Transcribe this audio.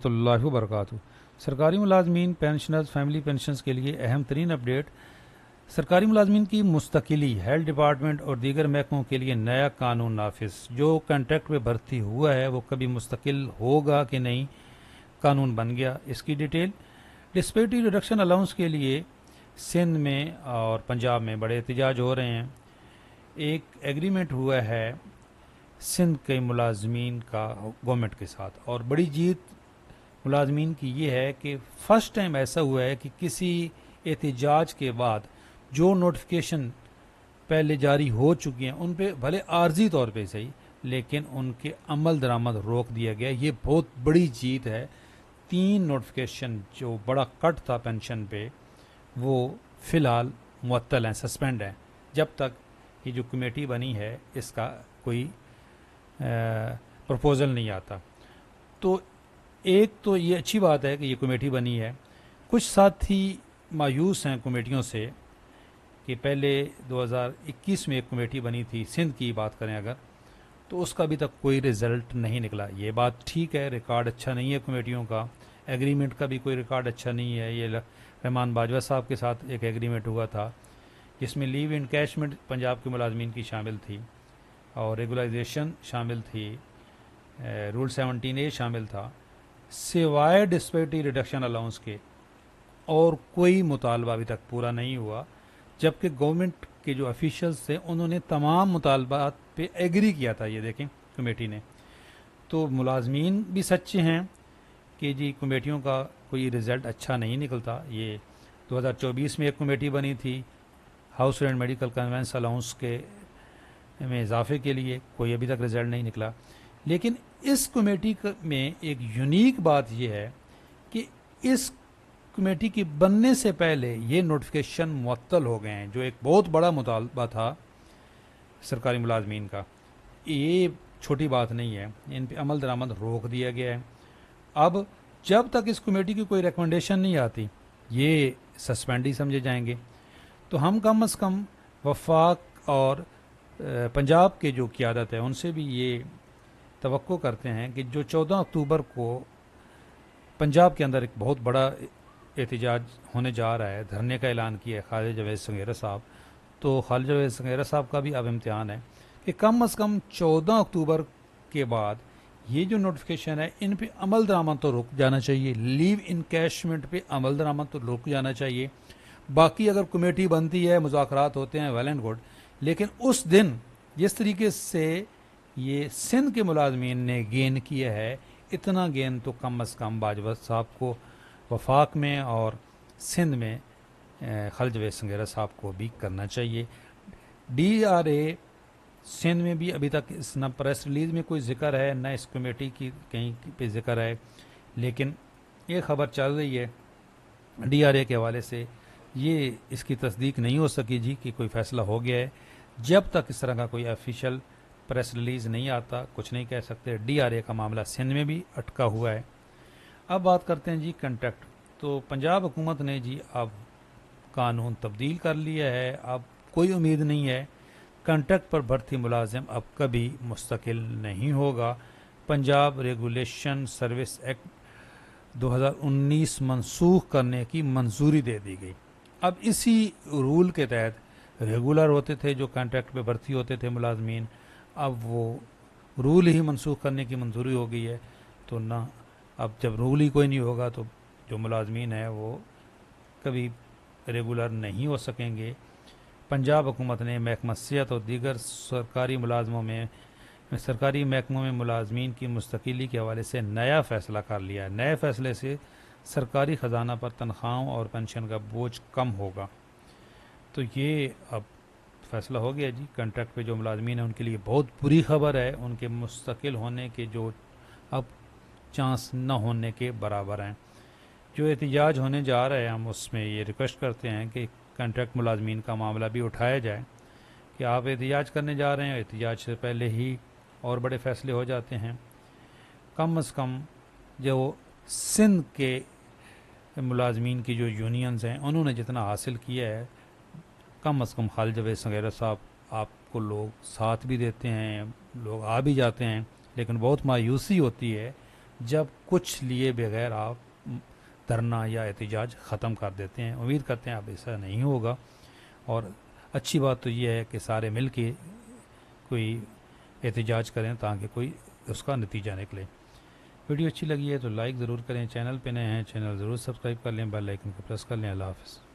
रहमतुल्लाहि व बरकातुहू। सरकारी मुलाजमीन पेंशनर्स फैमिली पेंशन्स के लिए अहम तरीन अपडेट। सरकारी मुलाजमीन की मुस्तकिली, हेल्थ डिपार्टमेंट और दीगर महकमों के लिए नया कानून नाफिज। जो कॉन्ट्रैक्ट पे भर्ती हुआ है वो कभी मुस्तकिल होगा कि नहीं, कानून बन गया। इसकी डिटेल। डिस्पेरिटी रिडक्शन अलाउंस के लिए सिंध में और पंजाब में बड़े एहतजाज हो रहे हैं। एक एग्रीमेंट हुआ है सिंध के मुलाजमीन का गवर्नमेंट के साथ, और बड़ी जीत मुलाजमीन की ये है कि फर्स्ट टाइम ऐसा हुआ है कि किसी एहतजाज के बाद जो नोटिफिकेशन पहले जारी हो चुकी हैं उन पे भले आर्जी तौर पे सही, लेकिन उनके अमल दरामद रोक दिया गया। ये बहुत बड़ी जीत है। 3 नोटिफिकेशन जो बड़ा कट था पेंशन पे, वो फ़िलहाल मुअत्तल हैं, सस्पेंड हैं, जब तक ये जो कमेटी बनी है इसका कोई प्रपोज़ल नहीं आता। तो एक तो ये अच्छी बात है कि ये कमेटी बनी है। कुछ साथी मायूस हैं कमेटियों से कि पहले 2021 में एक कमेटी बनी थी, सिंध की बात करें अगर, तो उसका अभी तक कोई रिज़ल्ट नहीं निकला। ये बात ठीक है, रिकॉर्ड अच्छा नहीं है कमेटियों का, एग्रीमेंट का भी कोई रिकॉर्ड अच्छा नहीं है। ये रहमान बाजवा साहब के साथ एक एग्रीमेंट हुआ था जिसमें लीव इनकैशमेंट पंजाब के मुलाजमीन की शामिल थी और रेगुलाइजेशन शामिल थी, रूल 17A शामिल था। सिवाय डिस्पेरिटी रिडक्शन अलाउंस के और कोई मुतालबा अभी तक पूरा नहीं हुआ, जबकि गवर्नमेंट के जो ऑफिशियल्स थे उन्होंने तमाम मुतालबात पे एग्री किया था। ये देखें कमेटी ने। तो मुलाजमीन भी सच्चे हैं कि जी कमेटियों का कोई रिज़ल्ट अच्छा नहीं निकलता। ये 2024 में एक कमेटी बनी थी house rent medical convince allowance के में इजाफे के लिए, कोई अभी तक रिज़ल्ट नहीं निकला। लेकिन इस कमेटी में एक यूनिक बात यह है कि इस कमेटी के बनने से पहले ये नोटिफिकेशन मुअत्तल हो गए हैं, जो एक बहुत बड़ा मुतालबा था सरकारी मुलाजमीन का। ये छोटी बात नहीं है, इन पे अमल दरामद रोक दिया गया है। अब जब तक इस कमेटी की कोई रिकमेंडेशन नहीं आती ये सस्पेंड ही समझे जाएंगे। तो हम कम अज़ कम वफाक और पंजाब के जो क़यादत है उनसे भी ये तवक्को करते हैं कि जो 14 अक्टूबर को पंजाब के अंदर एक बहुत बड़ा एहतजाज होने जा रहा है, धरने का ऐलान किया है खालिद जावेद संघेरा साहब, तो खालिद जावेद संघेरा साहब का भी अब इम्तिहान है कि कम अज़ कम 14 अक्टूबर के बाद ये जो नोटिफिकेशन है इन पे अमल दरामद तो रुक जाना चाहिए, लीव इनकैशमेंट पे अमल दरामद तो रुक जाना चाहिए। बाकी अगर कमेटी बनती है, मुज़ाकरात होते हैं, वेल एंड गुड, लेकिन उस दिन जिस तरीके से ये सिंध के मुलाजमीन ने गेन किया है, इतना गेन तो कम अज़ कम बाजवा साहब को वफाक में और सिंध में खालिद जावेद संघेरा साहब को भी करना चाहिए। DRA सिंध में भी अभी तक इस न प्रेस रिलीज़ में कोई जिक्र है, न इस कमेटी की कहीं पे जिक्र है, लेकिन ये खबर चल रही है DRA के हवाले से। ये इसकी तस्दीक नहीं हो सकी जी कि कोई फ़ैसला हो गया है। जब तक इस तरह का कोई ऑफिशियल प्रेस रिलीज़ नहीं आता कुछ नहीं कह सकते। DRA का मामला सिंध में भी अटका हुआ है। अब बात करते हैं जी कंट्रैक्ट। तो पंजाब हुकूमत ने जी अब कानून तब्दील कर लिया है। अब कोई उम्मीद नहीं है, कंट्रैक्ट पर भर्ती मुलाजिम अब कभी मुस्तकिल नहीं होगा। पंजाब रेगुलेशन सर्विस एक्ट 2019 मनसूख करने की मंजूरी दे दी गई। अब इसी रूल के तहत रेगुलर होते थे जो कॉन्ट्रैक्ट पे भर्ती होते थे मुलाजमीन, अब वो रूल ही मनसूख करने की मंजूरी हो गई है। तो ना, अब जब रूल ही कोई नहीं होगा तो जो मुलाजमीन है वो कभी रेगुलर नहीं हो सकेंगे। पंजाब हुकूमत ने महकमा सेहत और दीगर सरकारी महकमों में मुलाजमीन की मुस्तकिली के हवाले से नया फ़ैसला कर लिया है। नए फ़ैसले से सरकारी ख़जाना पर तनख्वाहों और पेंशन का बोझ कम होगा। तो ये अब फ़ैसला हो गया जी। कॉन्ट्रैक्ट पे जो मुलाजमीन हैं उनके लिए बहुत बुरी खबर है, उनके मुस्तकिल होने के जो अब चांस न होने के बराबर हैं। जो एहतजाज होने जा रहे हैं हम उसमें ये रिक्वेस्ट करते हैं कि कॉन्ट्रैक्ट मुलाजमीन का मामला भी उठाया जाए कि आप एहतजाज करने जा रहे हैं, एहतजाज से पहले ही और बड़े फ़ैसले हो जाते हैं। कम अज़ कम जो सिंध के मुलाजमीन की जो यूनियंस हैं उन्होंने जितना हासिल किया है, कम अज़ कम खालिद जावेद संघेरा साहब आपको लोग साथ भी देते हैं, लोग आ भी जाते हैं, लेकिन बहुत मायूसी होती है जब कुछ लिए बगैर आप धरना या एहतजाज ख़त्म कर देते हैं। उम्मीद करते हैं अब ऐसा नहीं होगा, और अच्छी बात तो ये है कि सारे मिल के कोई एहतजाज करें ताकि कोई उसका नतीजा निकले। वीडियो अच्छी लगी है तो लाइक ज़रूर करें, चैनल पे नए हैं चैनल ज़रूर सब्सक्राइब कर लें, बेल आइकन को प्रेस कर लें। अल्लाह हाफ़िज़।